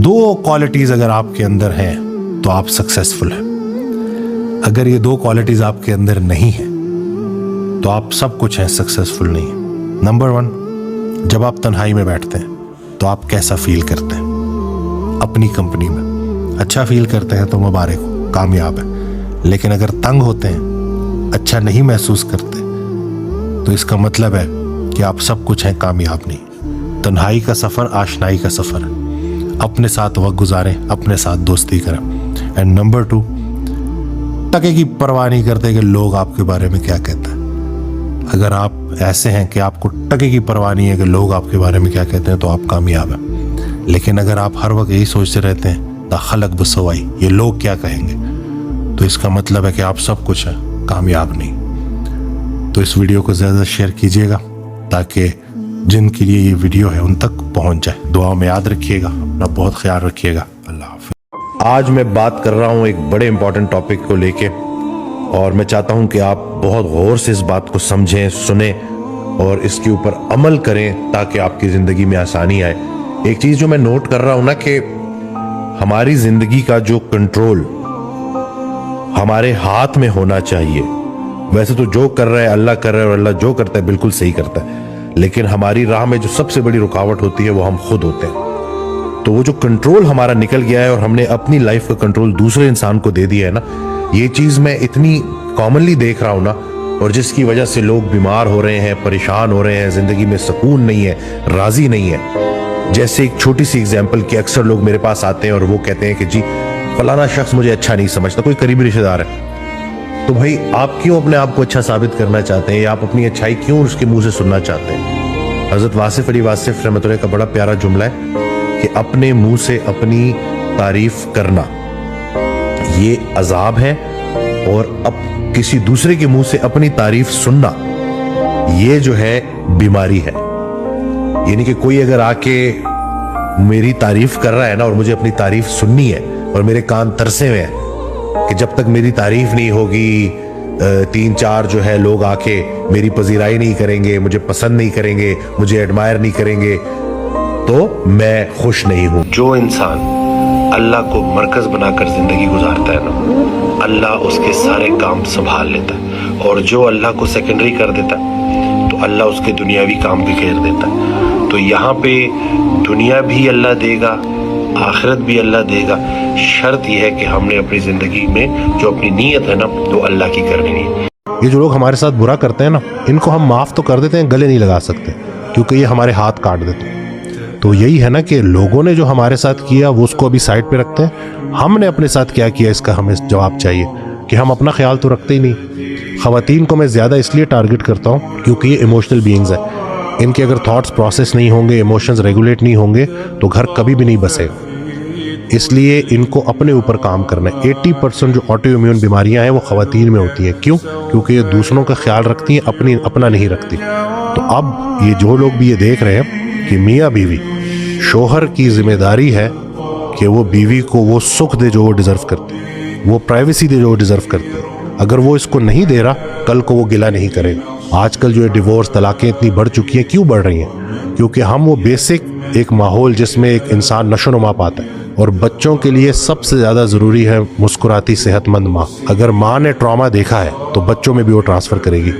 دو qualities اگر آپ کے اندر ہیں تو آپ سکسیسفل ہیں. اگر یہ دو کوالٹیز آپ کے اندر نہیں ہیں تو آپ سب کچھ ہیں، سکسیسفل نہیں ہیں. نمبر 1، جب آپ تنہائی میں بیٹھتے ہیں تو آپ کیسا فیل کرتے ہیں؟ اپنی کمپنی میں اچھا فیل کرتے ہیں تو مبارک ہو، کامیاب ہے. لیکن اگر تنگ ہوتے ہیں، اچھا نہیں محسوس کرتے، تو اس کا مطلب ہے کہ آپ سب کچھ ہیں، کامیاب نہیں. تنہائی کا سفر آشنائی کا سفر ہے. اپنے ساتھ وقت گزاریں، اپنے ساتھ دوستی کریں. اینڈ نمبر 2، ٹکے کی پرواہ نہیں کرتے کہ لوگ آپ کے بارے میں کیا کہتے ہیں. اگر آپ ایسے ہیں کہ آپ کو ٹکے کی پرواہ نہیں ہے کہ لوگ آپ کے بارے میں کیا کہتے ہیں تو آپ کامیاب ہیں. لیکن اگر آپ ہر وقت یہی سوچتے رہتے ہیں دا خلق بسوائی، یہ لوگ کیا کہیں گے، تو اس کا مطلب ہے کہ آپ سب کچھ ہیں، کامیاب نہیں. تو اس ویڈیو کو زیادہ شیئر کیجیے گا تاکہ جن کے لیے یہ ویڈیو ہے ان تک پہنچ جائے. دعا میں یاد رکھیے گا، اپنا بہت خیال رکھیے گا. اللہ حافظ. آج میں بات کر رہا ہوں ایک بڑے امپورٹنٹ ٹاپک کو لے کے، اور میں چاہتا ہوں کہ آپ بہت غور سے اس بات کو سمجھیں، سنیں اور اس کے اوپر عمل کریں تاکہ آپ کی زندگی میں آسانی آئے. ایک چیز جو میں نوٹ کر رہا ہوں نا، کہ ہماری زندگی کا جو کنٹرول ہمارے ہاتھ میں ہونا چاہیے. ویسے تو جو کر رہا ہے اللہ کر رہا ہے، اور اللہ جو کرتا ہے بالکل صحیح کرتا ہے. لیکن ہماری راہ میں جو سب سے بڑی رکاوٹ ہوتی ہے وہ ہم خود ہوتے ہیں. تو وہ جو کنٹرول ہمارا نکل گیا ہے اور ہم نے اپنی لائف کا کنٹرول دوسرے انسان کو دے دیا ہے نا، یہ چیز میں اتنی کامنلی دیکھ رہا ہوں نا، اور جس کی وجہ سے لوگ بیمار ہو رہے ہیں، پریشان ہو رہے ہیں، زندگی میں سکون نہیں ہے، راضی نہیں ہے. جیسے ایک چھوٹی سی اگزامپل کہ اکثر لوگ میرے پاس آتے ہیں اور وہ کہتے ہیں کہ جی فلانا شخص مجھے اچھا نہیں سمجھتا، کوئی قریبی رشتہ دار ہے. تو بھائی آپ کیوں اپنے آپ کو اچھا ثابت کرنا چاہتے ہیں، یا آپ اپنی اچھائی کیوں اس کے منہ سے سننا چاہتے ہیں؟ حضرت واصف علی واصف رحمۃ اللہ کا بڑا پیارا جملہ ہے کہ اپنے منہ سے اپنی تعریف کرنا یہ عذاب ہے، اور اب کسی دوسرے کے منہ سے اپنی تعریف سننا یہ جو ہے بیماری ہے. یعنی کہ کوئی اگر آ کے میری تعریف کر رہا ہے نا، اور مجھے اپنی تعریف سننی ہے، اور میرے کان ترسے ہوئے ہیں کہ جب تک میری تعریف نہیں ہوگی 3-4 جو ہے لوگ آ کے میری پذیرائی نہیں کریں گے، مجھے پسند نہیں کریں گے، مجھے ایڈمائر نہیں کریں گے، تو میں خوش نہیں ہوں. جو انسان اللہ کو مرکز بنا کر زندگی گزارتا ہے نا، اللہ اس کے سارے کام سنبھال لیتا ہے. اور جو اللہ کو سیکنڈری کر دیتا ہے تو اللہ اس کے دنیاوی کام بھی گھیر دیتا ہے. تو یہاں پہ دنیا بھی اللہ دے گا، آخرت بھی اللہ دے گا. شرط یہ ہے کہ ہم نے اپنی زندگی میں جو اپنی نیت ہے نا وہ اللہ کی کرنی ہے. یہ جو لوگ ہمارے ساتھ برا کرتے ہیں نا، ان کو ہم معاف تو کر دیتے ہیں، گلے نہیں لگا سکتے کیونکہ یہ ہمارے ہاتھ کاٹ دیتے ہیں. تو یہی ہے نا کہ لوگوں نے جو ہمارے ساتھ کیا وہ اس کو ابھی سائڈ پہ رکھتے ہیں. ہم نے اپنے ساتھ کیا کیا اس کا ہمیں جواب چاہیے، کہ ہم اپنا خیال تو رکھتے ہی نہیں. خواتین کو میں زیادہ اس لیے ٹارگٹ کرتا ہوں کیونکہ یہ ایموشنل بینگز ہیں. ان کے اگر تھاٹس پروسیس نہیں ہوں گے، ایموشنز ریگولیٹ نہیں ہوں گے تو گھر کبھی بھی نہیں بسے گا. اس لیے ان کو اپنے اوپر کام کرنا ہے. 80% جو آٹو امیون بیماریاں ہیں وہ خواتین میں ہوتی ہیں. کیوں؟ کیونکہ یہ دوسروں کا خیال رکھتی ہیں، اپنا نہیں رکھتی. تو اب یہ جو لوگ بھی یہ دیکھ رہے ہیں کہ میاں بیوی، شوہر کی ذمہ داری ہے کہ وہ بیوی کو وہ سکھ دے جو وہ ڈیزرو کرتے ہیں، وہ پرائیویسی دے جو وہ ڈیزرو کرتے ہیں. اگر وہ اس کو نہیں دے رہا، کل کو وہ گلہ نہیں کرے گا. آج کل جو ڈیورس، طلاقیں اتنی بڑھ چکی ہیں، کیوں بڑھ رہی ہیں؟ کیونکہ ہم وہ بیسک ایک ماحول جس میں ایک انسان نشو و نما پاتا ہے. اور بچوں کے لیے سب سے زیادہ ضروری ہے مسکراتی صحت مند ماں. اگر ماں نے ٹراما دیکھا ہے تو بچوں میں بھی وہ ٹرانسفر کرے گی.